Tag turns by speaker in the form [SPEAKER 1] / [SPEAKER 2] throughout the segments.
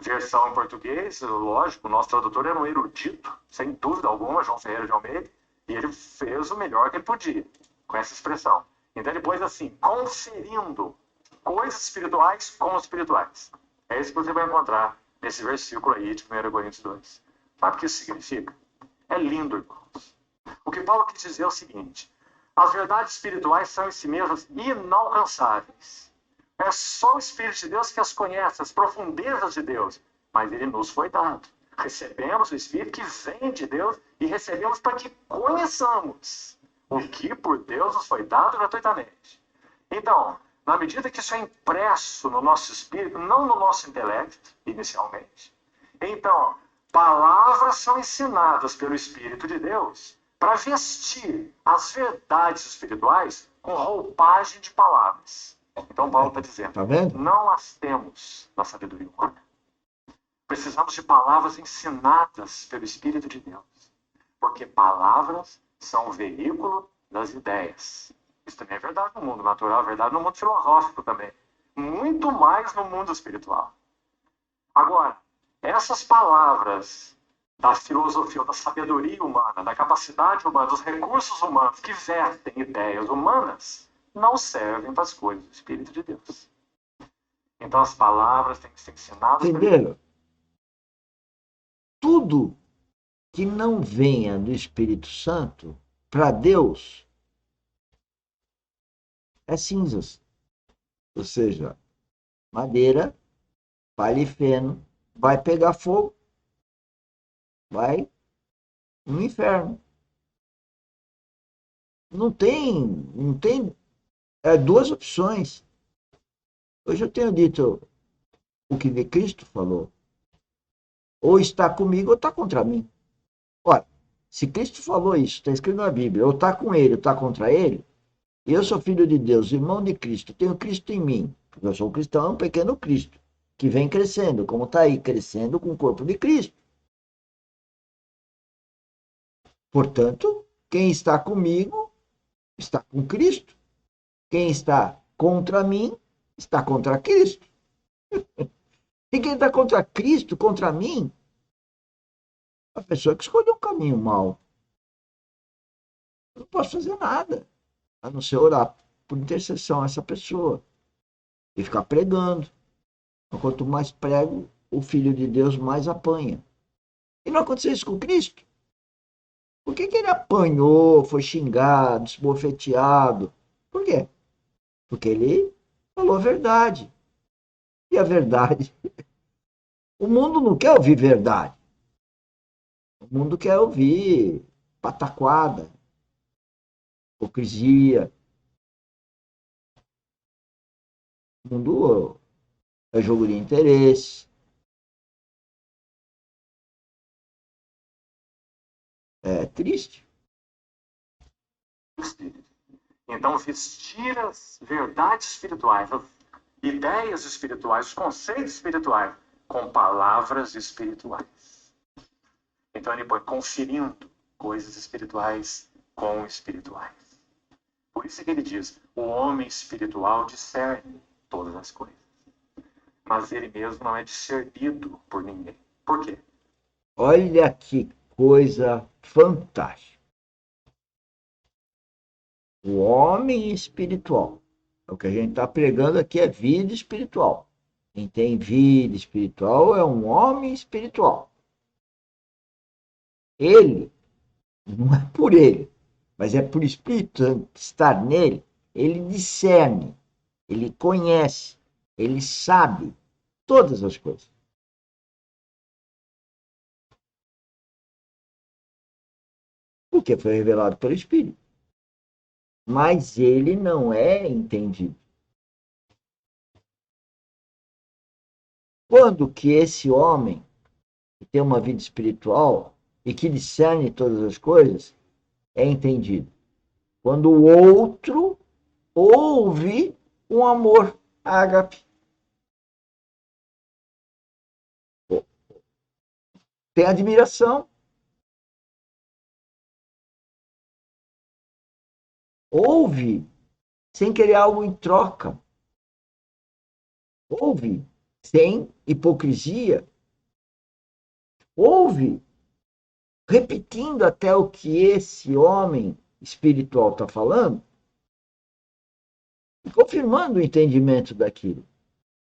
[SPEAKER 1] versão em português, lógico, o nosso tradutor era um erudito, sem dúvida alguma, João Ferreira de Almeida, e ele fez o melhor que ele podia com essa expressão. Então ele pôs assim, conferindo coisas espirituais com os espirituais. É isso que você vai encontrar nesse versículo aí de 1 Coríntios 2. Sabe o que isso significa? É lindo, irmãos. O que Paulo quis dizer é o seguinte, as verdades espirituais são em si mesmas inalcançáveis. É só o Espírito de Deus que as conhece, as profundezas de Deus. Mas ele nos foi dado. Recebemos o Espírito que vem de Deus e recebemos para que conheçamos o que por Deus nos foi dado gratuitamente. Então, na medida que isso é impresso no nosso espírito, não no nosso intelecto, inicialmente, então, palavras são ensinadas pelo Espírito de Deus para vestir as verdades espirituais com roupagem de palavras. Então Paulo está dizendo,
[SPEAKER 2] Tá vendo?
[SPEAKER 1] não as temos na sabedoria humana. Precisamos de palavras ensinadas pelo Espírito de Deus. Porque palavras são o veículo das ideias. Isso também é verdade no mundo natural, é verdade no mundo filosófico também. Muito mais no mundo espiritual. Agora, essas palavras da filosofia, da sabedoria humana, da capacidade humana, dos recursos humanos que vertem ideias humanas, não servem para as coisas do Espírito de Deus. Então as palavras têm que ser ensinadas.
[SPEAKER 2] Entenderam? Tudo que não venha do Espírito Santo, para Deus, é cinzas. Ou seja, madeira, palha e feno, vai pegar fogo, vai no inferno. Não tem duas opções. Hoje eu tenho dito o que Cristo falou. Ou está comigo ou está contra mim. Olha, se Cristo falou isso, está escrito na Bíblia, ou está com ele ou está contra ele, e eu sou filho de Deus, irmão de Cristo, tenho Cristo em mim, porque eu sou um cristão, um pequeno Cristo, que vem crescendo, como está aí, crescendo com o corpo de Cristo. Portanto, quem está comigo está com Cristo. Quem está contra mim está contra Cristo. E quem está contra Cristo, contra mim, a pessoa que escolheu um caminho mau. Eu não posso fazer nada, a não ser orar por intercessão a essa pessoa e ficar pregando. Quanto mais prego, o Filho de Deus mais apanha. E não aconteceu isso com Cristo? Por que ele apanhou, foi xingado, esbofeteado? Por quê? Porque ele falou a verdade. E a verdade? O mundo não quer ouvir verdade. O mundo quer ouvir pataquada, hipocrisia. O mundo é jogo de interesse. É triste.
[SPEAKER 1] Então, vestir as verdades espirituais, as ideias espirituais, os conceitos espirituais, com palavras espirituais. Então, ele põe conferindo coisas espirituais com espirituais. Por isso que ele diz, o homem espiritual discerne todas as coisas. Mas ele mesmo não é discernido por ninguém. Por quê?
[SPEAKER 2] Olha que coisa fantástica. O homem espiritual. O que a gente está pregando aqui é vida espiritual. Quem tem vida espiritual é um homem espiritual. Ele, não é por ele, mas é por Espírito Santo estar nele, ele discerne, ele conhece, ele sabe todas as coisas. Porque foi revelado pelo Espírito. Mas ele não é entendido. Quando que esse homem, que tem uma vida espiritual e que discerne todas as coisas, é entendido? Quando o outro ouve um amor ágape. Tem admiração. Ouve sem querer algo em troca. Ouve sem hipocrisia, ouve, repetindo até o que esse homem espiritual está falando, e confirmando o entendimento daquilo.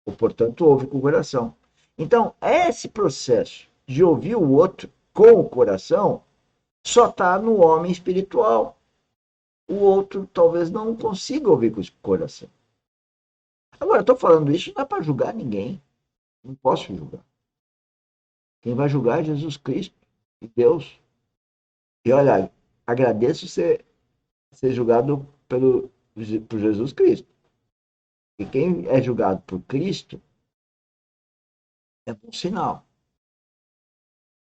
[SPEAKER 2] Ou, portanto, ouve com o coração. Então, esse processo de ouvir o outro com o coração só está no homem espiritual. O outro talvez não consiga ouvir com o coração. Agora, estou falando isso não é para julgar ninguém. Não posso julgar. Quem vai julgar é Jesus Cristo e Deus. E olha, agradeço ser julgado por Jesus Cristo. E quem é julgado por Cristo é bom sinal.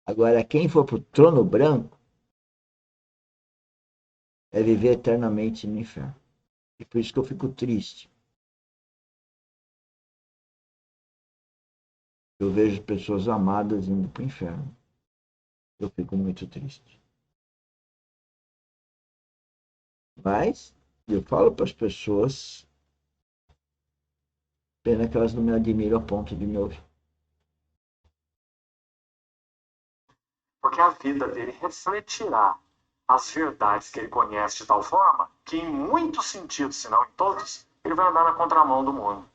[SPEAKER 2] Agora, quem for para o trono branco é viver eternamente no inferno. E por isso que eu fico triste. Eu vejo pessoas amadas indo para o inferno. Eu fico muito triste. Mas eu falo para as pessoas, pena que elas não me admiram a ponto de me ouvir.
[SPEAKER 1] Porque a vida dele refletirá as verdades que ele conhece de tal forma que, em muitos sentidos, se não em todos, ele vai andar na contramão do mundo.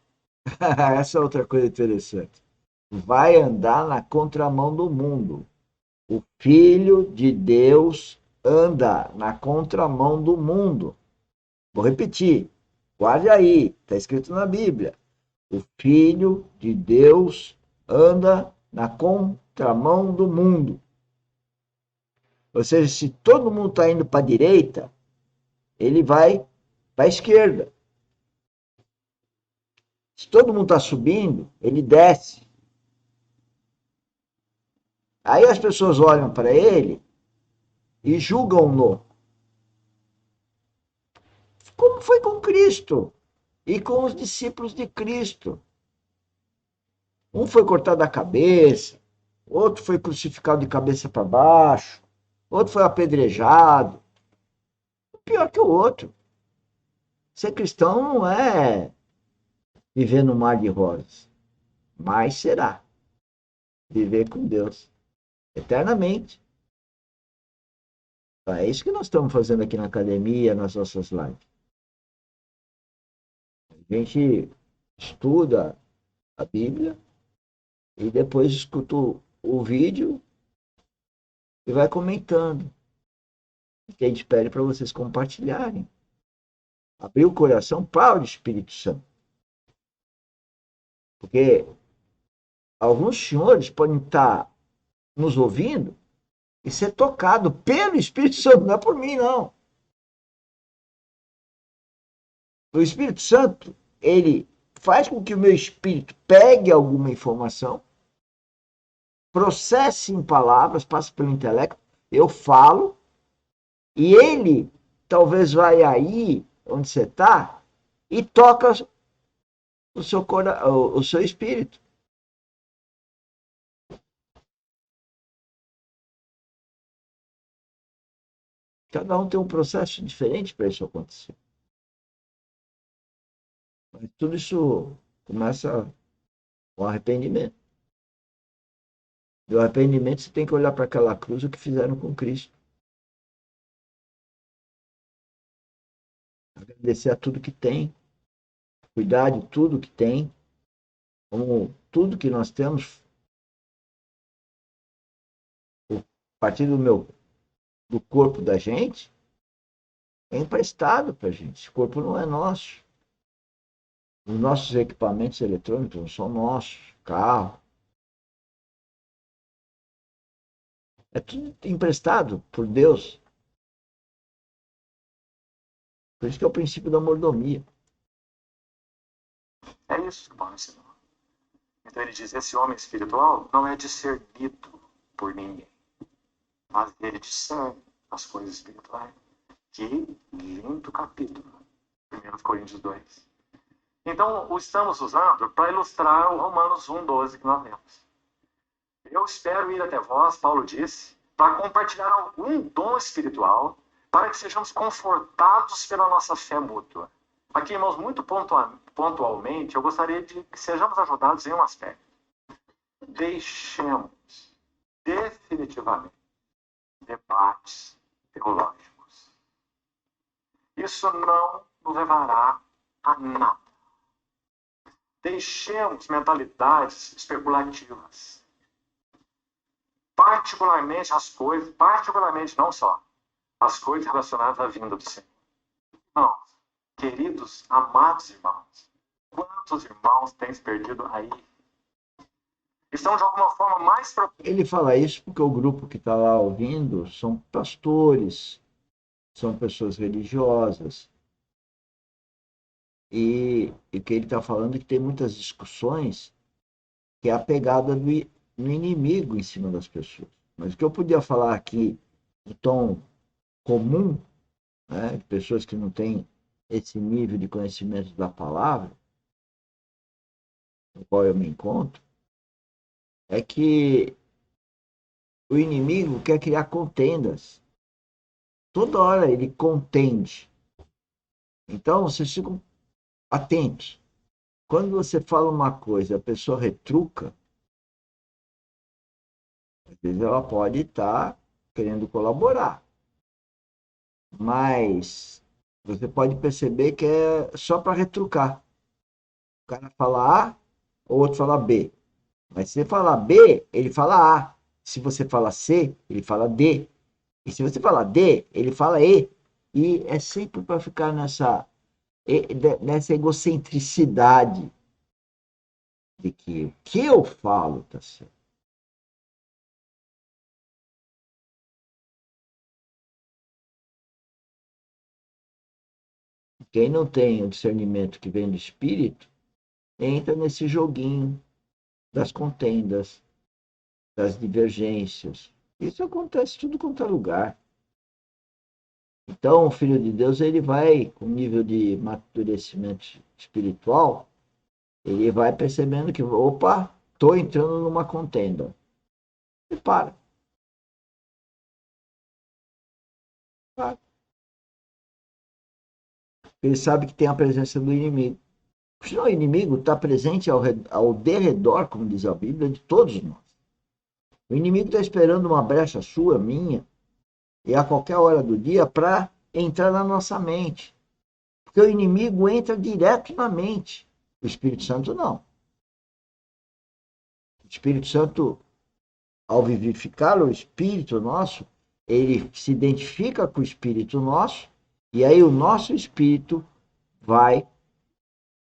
[SPEAKER 2] Essa é outra coisa interessante. Vai andar na contramão do mundo. O Filho de Deus anda na contramão do mundo. Vou repetir. Guarde aí. Está escrito na Bíblia. O Filho de Deus anda na contramão do mundo. Ou seja, se todo mundo está indo para a direita, ele vai para a esquerda. Se todo mundo está subindo, ele desce. Aí as pessoas olham para ele e julgam-no. Como foi com Cristo e com os discípulos de Cristo. Um foi cortado a cabeça, outro foi crucificado de cabeça para baixo, outro foi apedrejado. Pior que o outro. Ser cristão não é viver no mar de rosas, mas será viver com Deus eternamente. É isso que nós estamos fazendo aqui na academia, nas nossas lives. A gente estuda a Bíblia e depois escuta o vídeo e vai comentando. Que a gente pede para vocês compartilharem. Abrir o coração para o Espírito Santo. Porque alguns senhores podem estar nos ouvindo e ser tocado pelo Espírito Santo, não é por mim, não. O Espírito Santo, ele faz com que o meu espírito pegue alguma informação, processe em palavras, passe pelo intelecto, eu falo, e ele talvez vai aí onde você está e toca o seu espírito. Cada um tem um processo diferente para isso acontecer. Mas tudo isso começa com arrependimento. E o arrependimento você tem que olhar para aquela cruz, o que fizeram com Cristo. Agradecer a tudo que tem, cuidar de tudo que tem, como tudo que nós temos, a partir do corpo da gente, é emprestado para a gente. Esse corpo não é nosso. Os nossos equipamentos eletrônicos não são nossos, carro. É tudo emprestado por Deus. Por isso que é o princípio da mordomia.
[SPEAKER 1] É isso que Paulo ensinou. Então ele diz, esse homem espiritual não é discernido por ninguém, mas ele discerne as coisas espirituais. Que lindo capítulo, 1 Coríntios 2. Então, o estamos usando para ilustrar o Romanos 1,12 que nós lemos. Eu espero ir até vós, Paulo disse, para compartilhar algum dom espiritual, para que sejamos confortados pela nossa fé mútua. Aqui, irmãos, muito pontualmente, eu gostaria de que sejamos ajudados em um aspecto. Deixemos definitivamente debates teológicos. Isso não nos levará a nada. Deixemos mentalidades especulativas. Particularmente não só, as coisas relacionadas à vinda do Senhor. Irmãos, queridos, amados irmãos, quantos irmãos têm se perdido aí? Estão de alguma forma mais...
[SPEAKER 2] Ele fala isso porque o grupo que está lá ouvindo são pastores, são pessoas religiosas. E o que ele está falando é que tem muitas discussões que é a pegada do inimigo em cima das pessoas. Mas o que eu podia falar aqui em tom comum, né, de pessoas que não têm esse nível de conhecimento da palavra, no qual eu me encontro, é que o inimigo quer criar contendas. Toda hora ele contende. Então, vocês ficam atentos. Quando você fala uma coisa, a pessoa retruca, às vezes ela pode estar querendo colaborar. Mas você pode perceber que é só para retrucar. O cara fala A, o outro fala B. Mas se você falar B, ele fala A. Se você fala C, ele fala D. E se você falar D, ele fala E. E é sempre para ficar nessa egocentricidade de que o que eu falo tá certo. Quem não tem o discernimento que vem do Espírito, entra nesse joguinho das contendas, das divergências. Isso acontece tudo quanto é lugar. Então, o Filho de Deus, ele vai, com nível de amadurecimento espiritual, ele vai percebendo que, opa, estou entrando numa contenda. E para. Ele sabe que tem a presença do inimigo. Senão o inimigo está presente ao derredor, como diz a Bíblia, de todos nós. O inimigo está esperando uma brecha sua, minha, e a qualquer hora do dia para entrar na nossa mente. Porque o inimigo entra direto na mente. O Espírito Santo não. O Espírito Santo, ao vivificar o Espírito nosso, ele se identifica com o Espírito nosso, e aí o nosso Espírito vai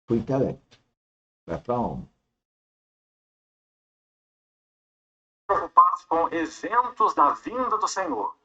[SPEAKER 2] para o intelecto, vai para a alma.
[SPEAKER 1] Preocupados com eventos da vinda do Senhor.